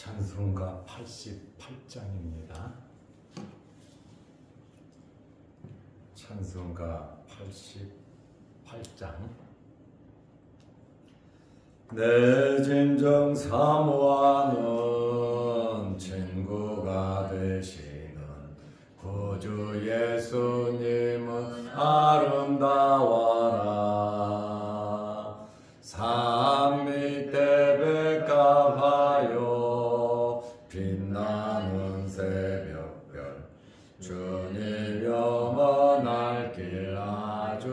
찬송가 88장입니다. 찬송가 88장. 내 진정 사모하는 친구가 되시는 구주 예수님은 아름다워라. 산 밑에 백합하여 빛나는 새벽별, 주님 영원할 길 아주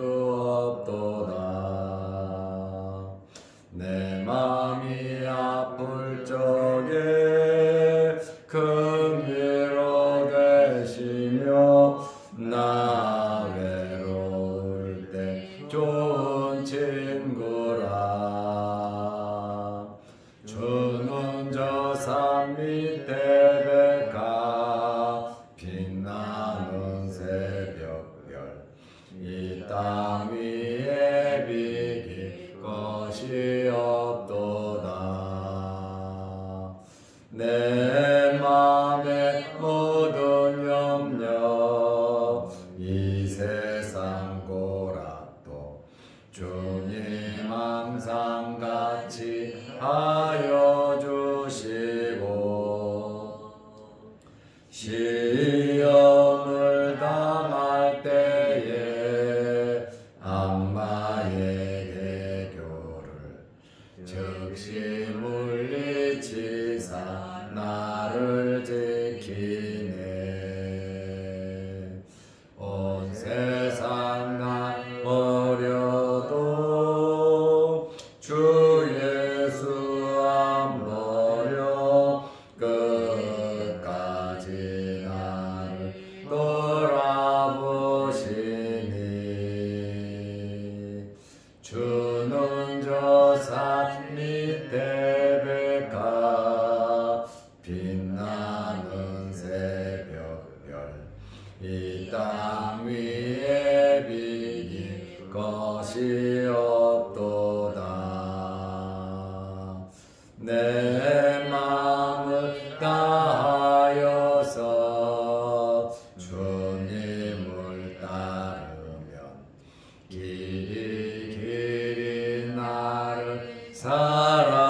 없도다. 내 맘이 아플 적에 큰 위로 되시며 나 외로울 때 좋은 친구라. 주는 저 산 밑에 백합 빛나는 새벽별, 이 땅 위에 비길 것이 없도다. 내 맘의 모든 염려, 이 세상 고락도 주님 항상 같이 하여 주시고, 시험을 당할 때에 악마의 개교를 즉시 물리치사 나를 지키네. 온 세상 날 버려도 주 예수 안 버려 끝까지 나를 돌아보시니. 주는 저 산 밑에 백합 빛나는 새벽별, 이 땅 위에 비길 것이 없도다. 내 마음을 다하여서 주님을 따르면 길이 나를 사랑하리니.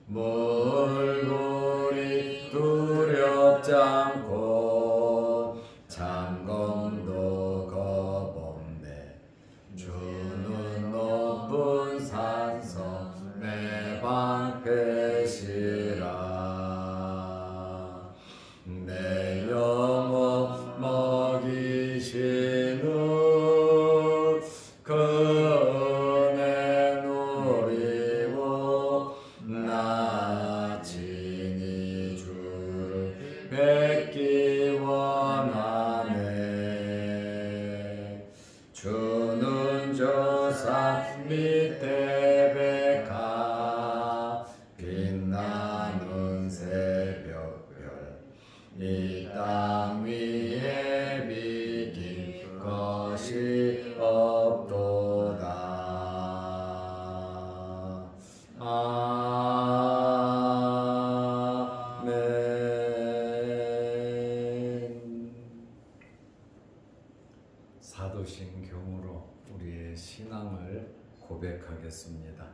물고리 두렵지 않고 장검도 겁없네. 주는 높은 산성 내 방패시라. 내 영혼 먹이시는 그 은혜 누리고 나 친히 주를 뵙기 원하네. 주는 저 산 밑에 백합 빛나는 새벽별, 이 땅 위에 비길 것이 없도다. 아멘. 사도신경으로 우리의 신앙을 고백하겠습니다.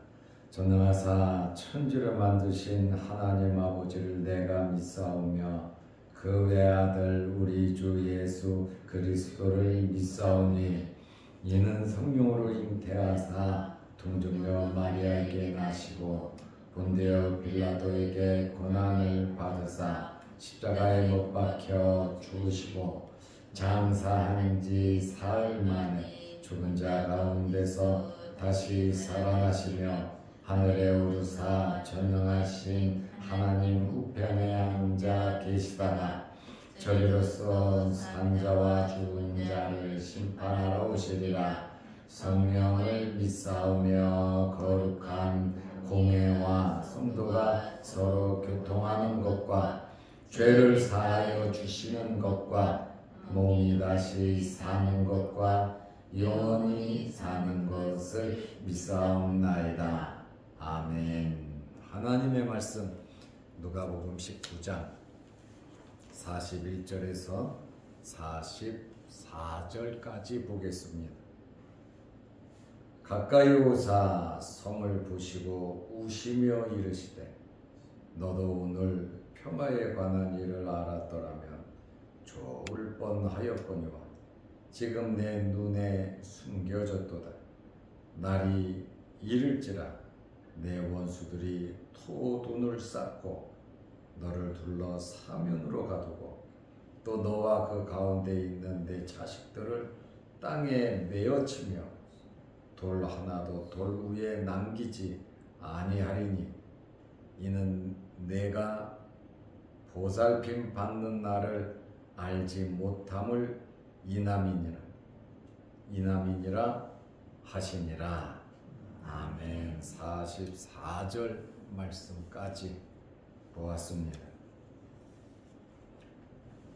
전능하사 천지를 만드신 하나님 아버지를 내가 믿사오며 그 외아들 우리 주 예수 그리스도를 믿사오니, 이는 성령으로 잉태하사 동정녀 마리아에게 나시고 본디오 빌라도에게 고난을 받으사 십자가에 못 박혀 죽으시고 장사한 지 사흘 만에 죽은 자 가운데서 다시 살아나시며 하늘에 오르사 전능하신 하나님 우편에 앉아 계시다가 저리로서 산자와 죽은 자를 심판하러 오시리라. 성령을 믿사오며 거룩한 공회와 성도가 서로 교통하는 것과 죄를 사하여 주시는 것과 몸이 다시 사는 것과 영원히 사는 것을 믿사옵나이다. 아멘. 하나님의 말씀 누가복음 19장 41절에서 44절까지 보겠습니다. 가까이 오사 성을 보시고 우시며 이르시되 너도 오늘 평화에 관한 일을 알았더라면 좋을 뻔하였거니와 지금 내 눈에 숨겨졌도다. 날이 이를지라 내 원수들이 토돈을 쌓고 너를 둘러 사면으로 가두고 또 너와 그 가운데 있는 내 자식들을 땅에 메어치며 돌 하나도 돌 위에 남기지 아니하리니 이는 내가 보살핌 받는 날을 알지 못함을 이남이니라 하시니라. 아멘. 44절 말씀까지 보았습니다.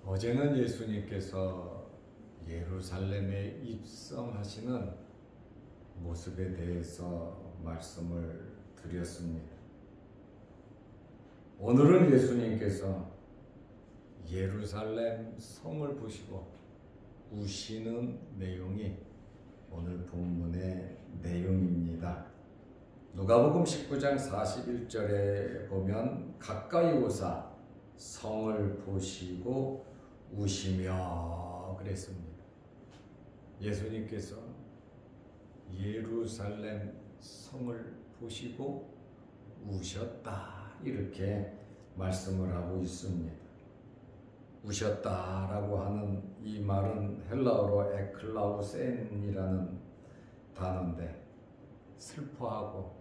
어제는 예수님께서 예루살렘에 입성하시는 모습에 대해서 말씀을 드렸습니다. 오늘은 예수님께서 예루살렘 성을 보시고 우시는 내용이 오늘 본문의 내용입니다. 누가복음 19장 41절에 보면 가까이 오사 성을 보시고 우시며 그랬습니다. 예수님께서 예루살렘 성을 보시고 우셨다 이렇게 말씀을 하고 있습니다. 우셨다라고 하는 이 말은 헬라어로 에클라우센이라는 단어인데 슬퍼하고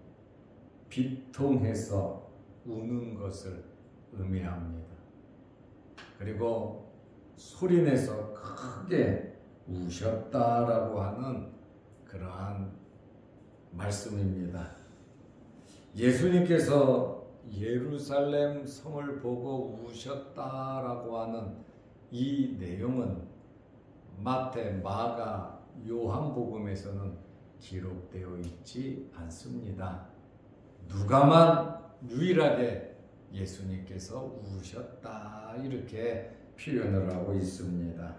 비통해서 우는 것을 의미합니다. 그리고 소리내서 크게 우셨다라고 하는 그러한 말씀입니다. 예수님께서 예루살렘 성을 보고 우셨다라고 하는 이 내용은 마태, 마가, 요한복음에서는 기록되어 있지 않습니다. 누가만 유일하게 예수님께서 우셨다 이렇게 표현을 하고 있습니다.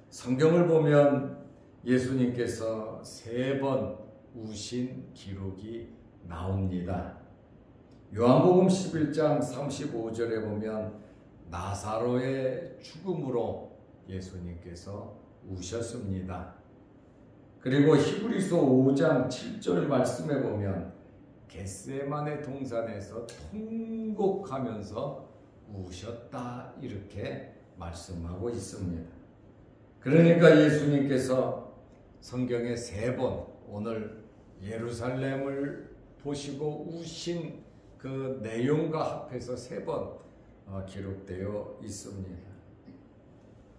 성경을 보면 예수님께서 3번 우신 기록이 나옵니다. 요한복음 11장 35절에 보면 나사로의 죽음으로 예수님께서 우셨습니다. 그리고 히브리서 5장 7절 말씀에 보면 겟세마네 동산에서 통곡하면서 우셨다 이렇게 말씀하고 있습니다. 그러니까 예수님께서 성경에 3번 오늘 예루살렘을 보시고 우신 그 내용과 합해서 3번 기록되어 있습니다.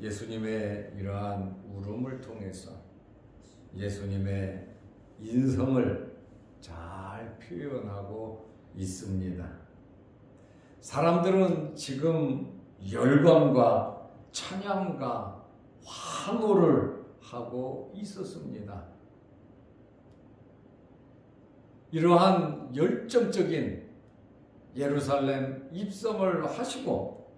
예수님의 이러한 울음을 통해서 예수님의 인성을 잘 표현하고 있습니다. 사람들은 지금 열광과 찬양과 환호를 하고 있었습니다. 이러한 열정적인 예루살렘 입성을 하시고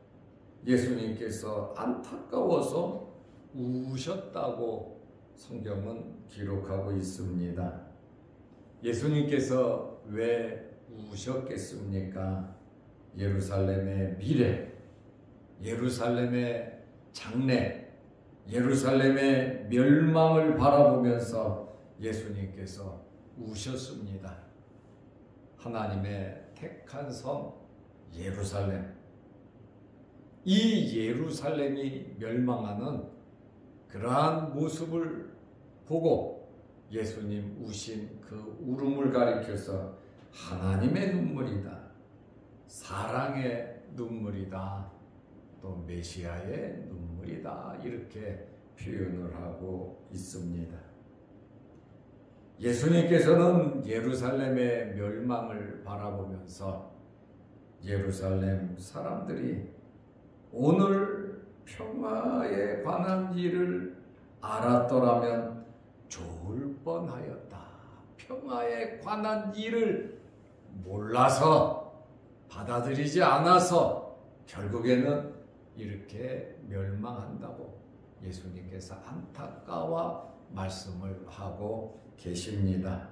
예수님께서 안타까워서 우셨다고 성경은 기록하고 있습니다. 예수님께서 왜 우셨겠습니까? 예루살렘의 미래, 예루살렘의 장래, 예루살렘의 멸망을 바라보면서 예수님께서 우셨습니다. 하나님의 택한 성 예루살렘, 이 예루살렘이 멸망하는 그러한 모습을 보고 예수님 우신 그 울음을 가리켜서 하나님의 눈물이다, 사랑의 눈물이다, 또 메시아의 눈물이다 이렇게 표현을 하고 있습니다. 예수님께서는 예루살렘의 멸망을 바라보면서 예루살렘 사람들이 오늘 평화에 관한 일을 알았더라면 좋을 뻔하였다. 평화에 관한 일을 몰라서 받아들이지 않아서 결국에는 이렇게 멸망한다고 예수님께서 안타까워 말씀을 하고 계십니다.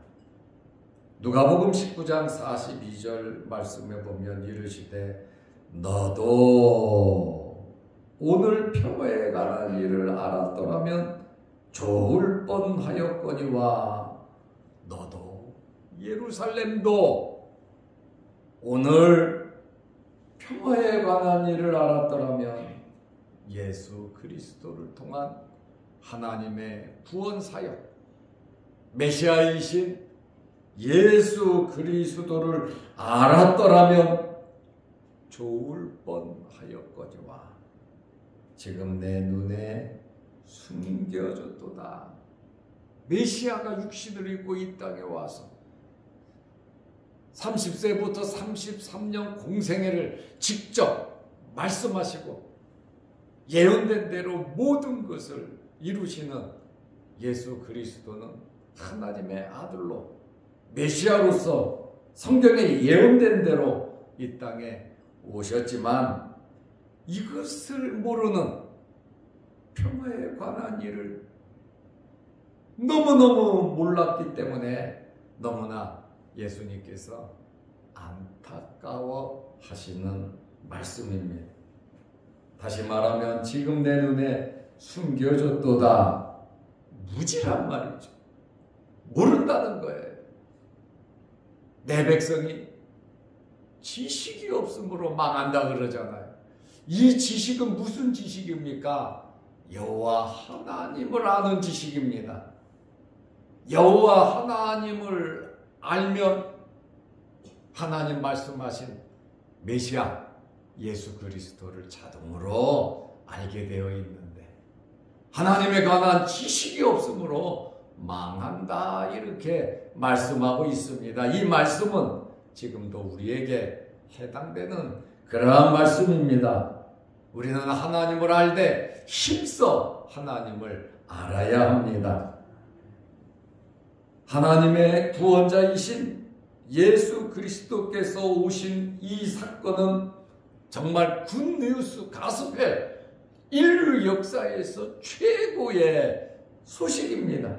누가복음 19장 42절 말씀에 보면 이르시되 너도 오늘 평화에 관한 일을 알았더라면 좋을 뻔하였거니와 너도 예루살렘도 오늘 평화에 관한 일을 알았더라면 예수 그리스도를 통한 하나님의 구원 사역, 메시아이신 예수 그리스도를 알았더라면 좋을 뻔하였거니와 지금 내 눈에 숨겨졌도다. 메시아가 육신을 입고 이 땅에 와서 30세부터 33년 공생애를 직접 말씀하시고 예언된 대로 모든 것을 이루시는 예수 그리스도는 하나님의 아들로 메시아로서 성경에 예언된 대로 이 땅에 오셨지만 이것을 모르는 평화에 관한 일을 너무너무 몰랐기 때문에 너무나 예수님께서 안타까워 하시는 말씀입니다. 다시 말하면 지금 내 눈에 숨겨졌도다. 무지란 말이죠. 모른다는 거예요. 내 백성이 지식이 없으므로 망한다 그러잖아요. 이 지식은 무슨 지식입니까? 여호와 하나님을 아는 지식입니다. 여호와 하나님을 알면 하나님 말씀하신 메시아 예수 그리스도를 자동으로 알게 되어 있는데 하나님에 관한 지식이 없으므로 망한다 이렇게 말씀하고 있습니다. 이 말씀은 지금도 우리에게 해당되는 그러한 말씀입니다. 우리는 하나님을 알되 힘써 하나님을 알아야 합니다. 하나님의 구원자이신 예수 그리스도께서 오신 이 사건은 정말 굿뉴스 가스펠 인류 역사에서 최고의 소식입니다.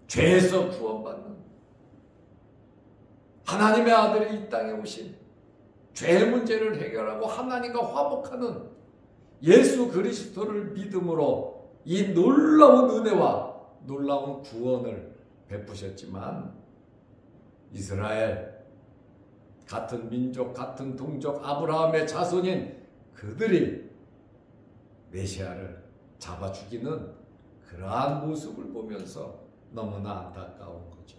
죄에서 구원받는 하나님의 아들이 이 땅에 오신 죄의 문제를 해결하고 하나님과 화목하는 예수 그리스도를 믿음으로 이 놀라운 은혜와 놀라운 구원을 베푸셨지만 이스라엘 같은 민족 같은 동족 아브라함의 자손인 그들이 메시아를 잡아 죽이는 그러한 모습을 보면서 너무나 안타까운 거죠.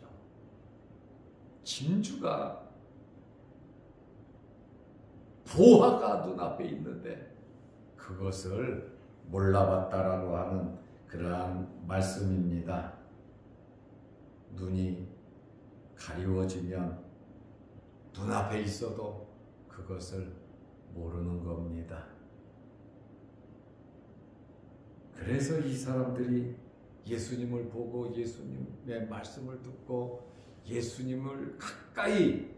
진주가 보화가 눈앞에 있는데 그것을 몰라봤다라고 하는 그러한 말씀입니다. 눈이 가리워지면 눈앞에 있어도 그것을 모르는 겁니다. 그래서 이 사람들이 예수님을 보고 예수님의 말씀을 듣고 예수님을 가까이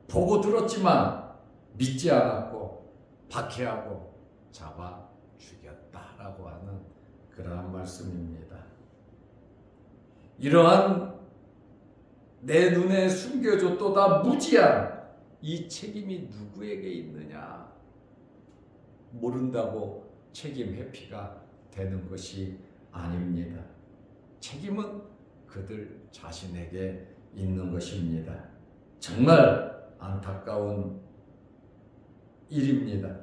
보고 들었지만 믿지 않았고 박해하고 잡아 죽였다라고 하는 그러한 말씀입니다. 이러한 내 눈에 숨겨졌도다 무지한 이 책임이 누구에게 있느냐? 모른다고 책임 회피가 되는 것이 아닙니다. 책임은 그들 자신에게 있는 것입니다. 정말 안타까운 일입니다.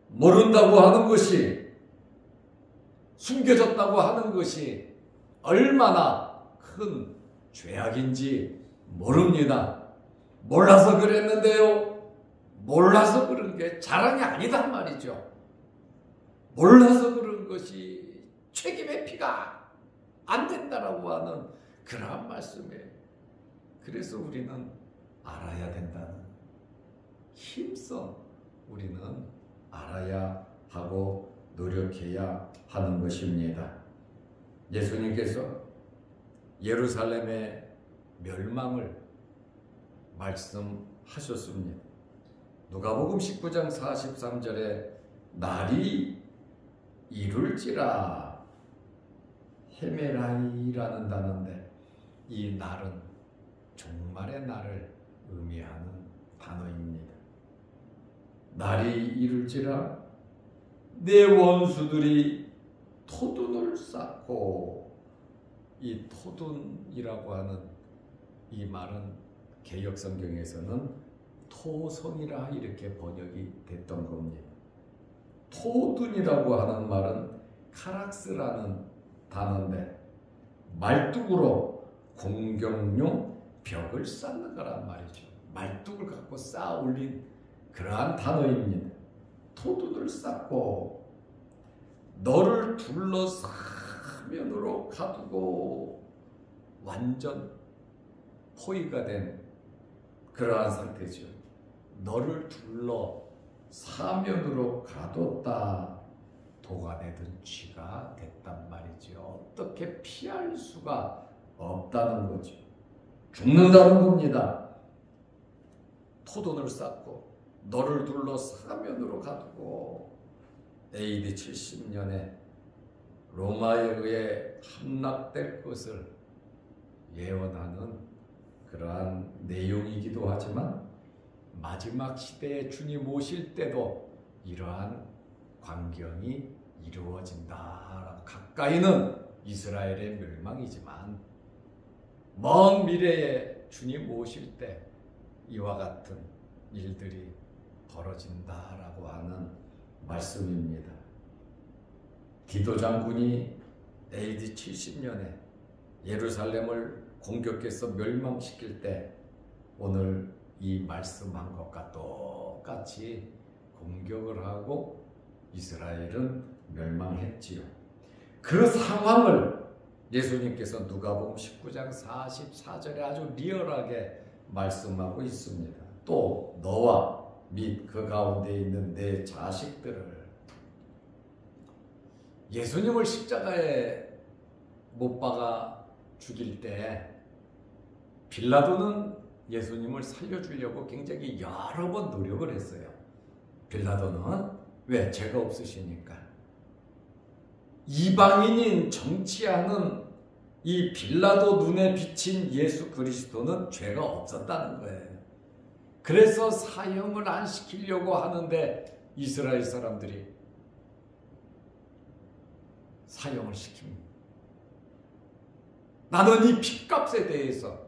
모른다고 하는 것이, 숨겨졌다고 하는 것이 얼마나 큰 죄악인지 모릅니다. 몰라서 그랬는데요. 몰라서 그런 게 자랑이 아니단 말이죠. 몰라서 그런 것이 책임의 피가 안 된다라고 하는 그러한 말씀이에요. 그래서 우리는 알아야 된다는, 힘써 우리는 알아야 하고 노력해야 하는 것입니다. 예수님께서 예루살렘의 멸망을 말씀하셨습니다. 누가복음 19장 43절에 날이 이룰지라 헤메라이라는 단어인데, 이 날은 종말의 날을 의미하는 단어입니다. 날이 이룰지라 내 원수들이 토둔을 쌓고, 이 토둔이라고 하는 이 말은 개역성경에서는 토성이라 이렇게 번역이 됐던 겁니다. 토둔이라고 하는 말은 카락스라는 단어인데, 말뚝으로 공격용 벽을 쌓는 거란 말이죠. 말뚝을 갖고 쌓아 올린 그러한 단어입니다. 토둔을 쌓고 너를 둘러 사면으로 가두고, 완전 포위가 된 그러한 상태죠. 너를 둘러 사면으로 가뒀다. 도가 되든 쥐가 됐단 말이죠. 어떻게 피할 수가 없다는 거죠. 죽는다는 겁니다. 토둔을 쌓고 너를 둘러 사면으로 가두고, AD 70년에 로마에 의해 함락될 것을 예언하는 그러한 내용이기도 하지만, 마지막 시대에 주님 오실 때도 이러한 광경이 이루어진다. 가까이는 이스라엘의 멸망이지만 먼 미래에 주님 오실 때 이와 같은 일들이 벌어진다라고 하는 말씀입니다. 디도 장군이 AD 70년에 예루살렘을 공격해서 멸망시킬 때 오늘 이 말씀한 것과 똑같이 공격을 하고 이스라엘은 멸망했지요. 그 상황을 예수님께서 누가복음 19장 44절에 아주 리얼하게 말씀하고 있습니다. 또 너와 및 그 가운데 있는 내 자식들을, 예수님을 십자가에 못 박아 죽일 때 빌라도는 예수님을 살려주려고 굉장히 여러 번 노력을 했어요. 빌라도는 왜? 죄가 없으시니까. 이방인인 정치하는 이 빌라도 눈에 비친 예수 그리스도는 죄가 없었다는 거예요. 그래서 사형을 안 시키려고 하는데 이스라엘 사람들이 사형을 시킵니다. 나는 이 핏값에 대해서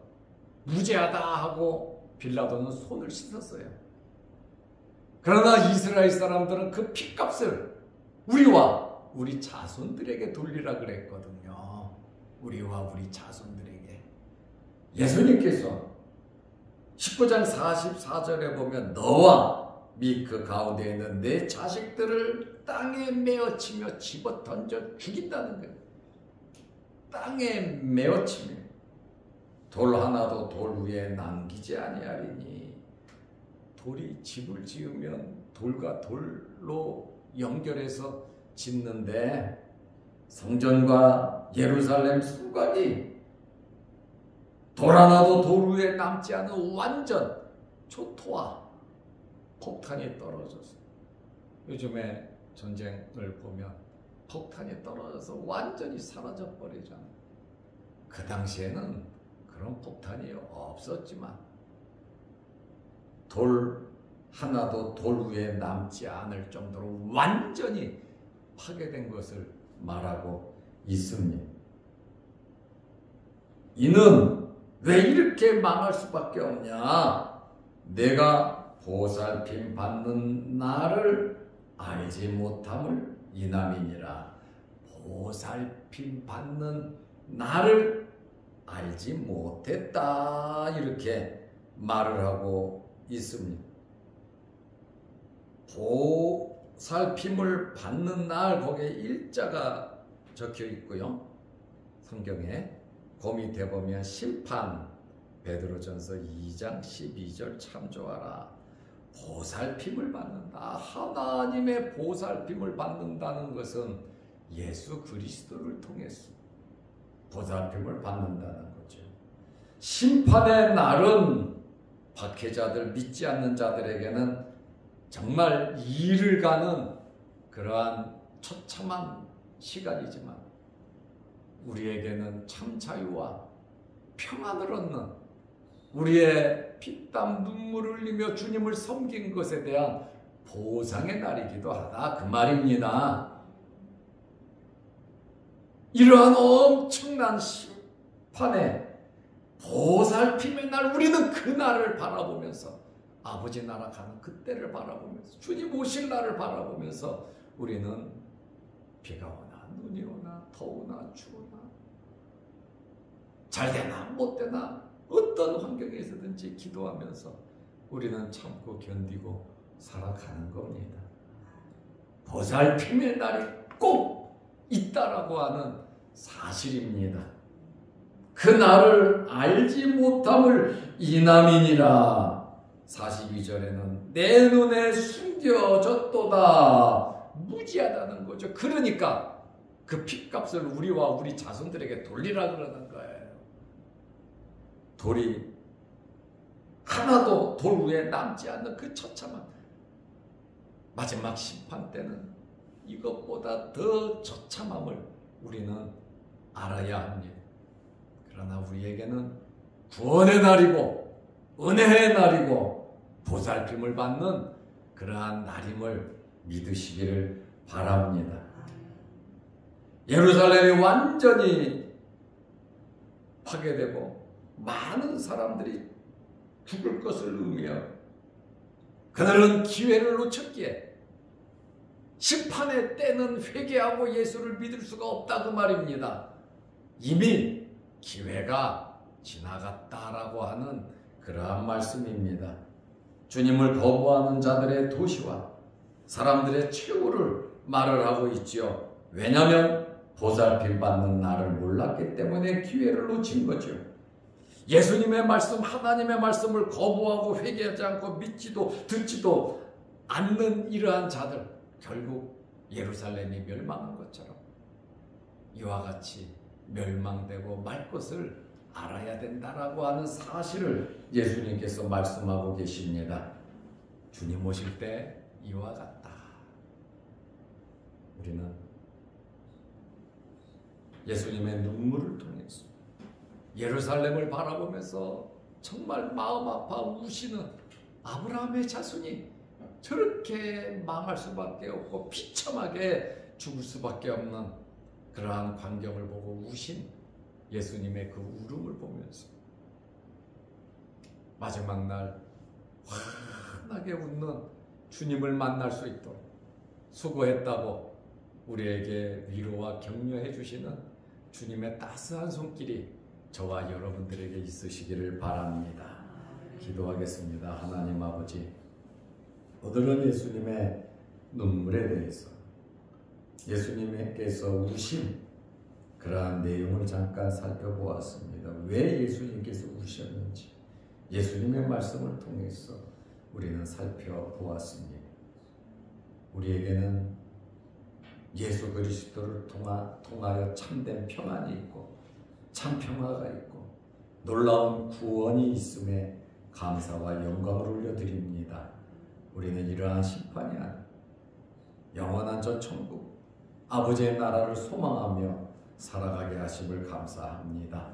무죄하다 하고 빌라도는 손을 씻었어요. 그러나 이스라엘 사람들은 그 핏값을 우리와 우리 자손들에게 돌리라 그랬거든요. 우리와 우리 자손들에게. 예수님께서 19장 44절에 보면 너와 및 그 가운데 있는 내 자식들을 땅에 메어치며 집어 던져 죽인다는 거예요. 땅에 메어치며 돌 하나도 돌 위에 남기지 아니하리니. 돌이 집을 지으면 돌과 돌로 연결해서 짓는데 성전과 예루살렘 성곽이 돌 하나도 돌 위에 남지 않은 완전 초토화, 폭탄이 떨어져서, 요즘에 전쟁을 보면 폭탄이 떨어져서 완전히 사라져 버리잖아요. 그 당시에는 그런 폭탄이 없었지만 돌 하나도 돌 위에 남지 않을 정도로 완전히 파괴된 것을 말하고 있습니다. 이는 왜 이렇게 망할 수밖에 없냐? 내가 보살핌 받는 나를 알지 못함을 이남이니라. 보살핌 받는 나를 알지 못했다, 이렇게 말을 하고 있습니다. 보살핌을 받는 날, 거기에 일자가 적혀 있고요. 성경에 그 밑에 보면 심판, 베드로전서 2장 12절 참조하라. 보살핌을 받는다. 하나님의 보살핌을 받는다는 것은 예수 그리스도를 통해서 보살핌을 받는다는 거죠. 심판의 날은 박해자들, 믿지 않는 자들에게는 정말 이를 가는 그러한 처참한 시간이지만 우리에게는 참 자유와 평안을 얻는, 우리의 피땀 눈물을 흘리며 주님을 섬긴 것에 대한 보상의 날이기도 하다, 그 말입니다. 이러한 엄청난 심판의 보살핌의 날, 우리는 그 날을 바라보면서, 아버지 나라 가는 그때를 바라보면서, 주님 오실 날을 바라보면서 우리는 비가 오나 눈이 오나 더우나 추우나 잘 되나 못 되나 어떤 환경에서든지 기도하면서 우리는 참고 견디고 살아가는 겁니다. 보살핌의 날이 꼭 있다라고 하는 사실입니다. 그 날을 알지 못함을 이남이니라. 42절에는 내 눈에 숨겨졌도다. 무지하다는 거죠. 그러니까 그 핏값을 우리와 우리 자손들에게 돌리라 그러는 거예요. 돌이 하나도 돌 위에 남지 않는 그 처참한 마지막 심판 때는 이것보다 더 처참함을 우리는 알아야 합니다. 그러나 우리에게는 구원의 날이고 은혜의 날이고 보살핌을 받는 그러한 날임을 믿으시기를 바랍니다. 예루살렘이 완전히 파괴되고 많은 사람들이 죽을 것을 의미하고 그들은 기회를 놓쳤기에 심판의 때는 회개하고 예수를 믿을 수가 없다, 그 말입니다. 이미 기회가 지나갔다라고 하는 그러한 말씀입니다. 주님을 거부하는 자들의 도시와 사람들의 최후를 말을 하고 있지요. 왜냐하면 보살핌 받는 날을 몰랐기 때문에 기회를 놓친 거죠. 예수님의 말씀, 하나님의 말씀을 거부하고 회개하지 않고 믿지도 듣지도 않는 이러한 자들, 결국 예루살렘이 멸망한 것처럼 이와 같이 멸망되고 말 것을 알아야 된다라고 하는 사실을 예수님께서 말씀하고 계십니다. 주님 오실 때 이와 같다. 우리는 예수님의 눈물을 통해서 예루살렘을 바라보면서 정말 마음 아파 우시는 아브라함의 자손이 저렇게 망할 수밖에 없고 비참하게 죽을 수밖에 없는 그러한 광경을 보고 우신 예수님의 그 울음을 보면서 마지막 날 환하게 웃는 주님을 만날 수 있도록 수고했다고 우리에게 위로와 격려해 주시는 주님의 따스한 손길이 저와 여러분들에게 있으시기를 바랍니다. 기도하겠습니다. 하나님 아버지, 오늘은 예수님의 눈물에 대해서, 예수님께서 우신 그러한 내용을 잠깐 살펴보았습니다. 왜 예수님께서 우셨는지 예수님의 말씀을 통해서 우리는 살펴보았습니다. 우리에게는 예수 그리스도를 통하여 참된 평안이 있고 참 평화가 있고 놀라운 구원이 있음에 감사와 영광을 올려드립니다. 우리는 이러한 심판이 아닌 영원한 저 천국 아버지의 나라를 소망하며 살아가게 하심을 감사합니다.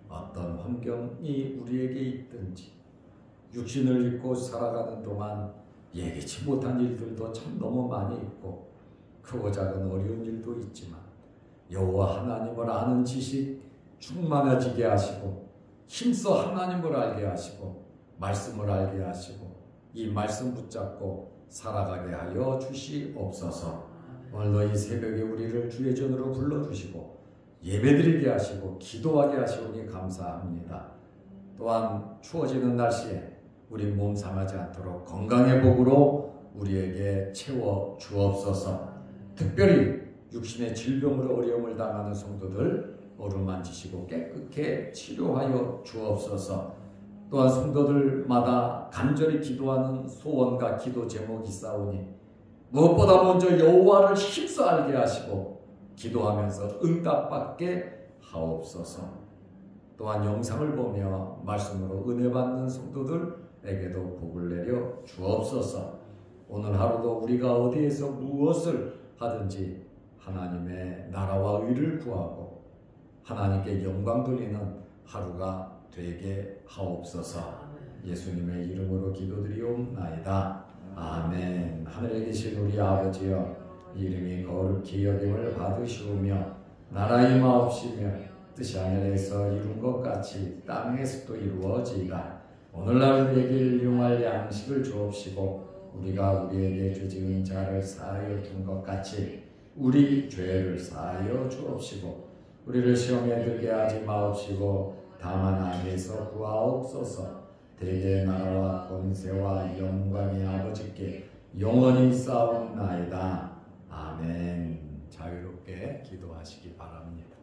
어떤 환경이 우리에게 있든지 육신을 입고 살아가는 동안 예기치 못한 일들도 참 너무 많이 있고 크고 작은 어려운 일도 있지만 여호와 하나님을 아는 지식 충만해지게 하시고 힘써 하나님을 알게 하시고 말씀을 알게 하시고 이 말씀 붙잡고 살아가게 하여 주시옵소서. 오늘도 이 새벽에 우리를 주의 전으로 불러주시고 예배드리게 하시고 기도하게 하시오니 감사합니다. 또한 추워지는 날씨에 우리 몸 상하지 않도록 건강의 복으로 우리에게 채워 주옵소서. 특별히 육신의 질병으로 어려움을 당하는 성도들 어루만지시고 깨끗게 치료하여 주옵소서. 또한 성도들마다 간절히 기도하는 소원과 기도 제목이 있사오니 무엇보다 먼저 여호와를 힘써 알게 하시고 기도하면서 응답받게 하옵소서. 또한 영상을 보며 말씀으로 은혜 받는 성도들 내게도 복을 내려 주옵소서. 오늘 하루도 우리가 어디에서 무엇을 하든지 하나님의 나라와 의를 구하고 하나님께 영광 돌리는 하루가 되게 하옵소서. 예수님의 이름으로 기도드리옵나이다. 아멘. 하늘에 계신 우리 아버지여, 이름이 거룩히 여김을 받으시오며 나라 임하옵시며 뜻이 하늘에서 이룬 것 같이 땅에서도 이루어지이다. 오늘날 우리에게 일용할 양식을 주옵시고 우리가 우리에게 죄지은 자를 사하여 준 것 같이 우리 죄를 사하여 주옵시고 우리를 시험에 들게 하지 마옵시고 다만 악에서 구하옵소서. 대개의 나라와 권세와 영광이 아버지께 영원히 쌓옵나이다. 아멘. 자유롭게 기도하시기 바랍니다.